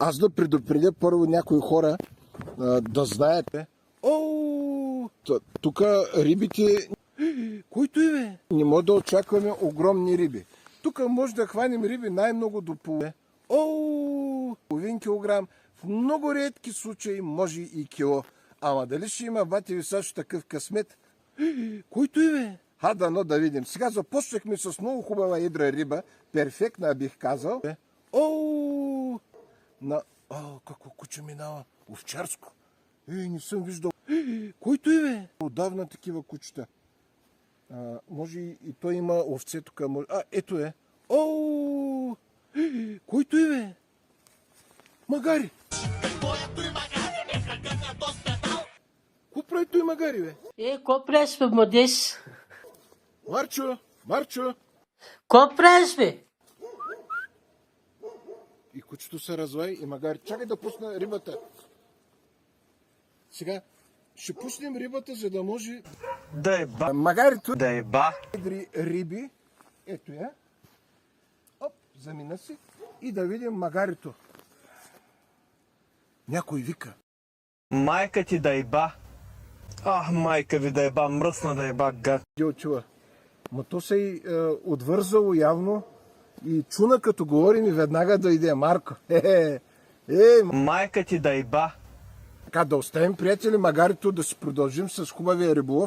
аз да предупредя първо някои хора да знаете. Тук рибите... Който е, бе? Не може да очакваме огромни риби. Тук може да хванем риби най-много до половин килограм. В много редки случаи може и кило. Ама дали ще има бати ви също такъв късмет? Който е, бе? Дано да видим. Сега започнахме с много хубава едра риба. Перфектна, бих казал. Какво куче минава? Овчарско. Не съм виждал. Който е, бе? Отдавна такива кучета. Може и той има овце тук. Ето е. Който е, бе? Магари! Какво прави той магари, бе? Какво правиш, бе, младеж? Марчо! Какво правиш, бе? И кучето се разлай и магари. Чакай да пусна рибата. Сега ще пуснем рибата, за да може... Да е ба. Магарито... Да е ба. Едри риби. Ето я. Замина си. И да видим магарито. Някой вика. Майка ти да е ба. Майка ви да е ба, мръсна да е ба, гад. Чува. Ма то се и отвързало явно и чуна като говорим и веднага дойде Марко. Майка ти да е ба. Така да оставим, приятели, магарито да си продължим с хубавия риболов.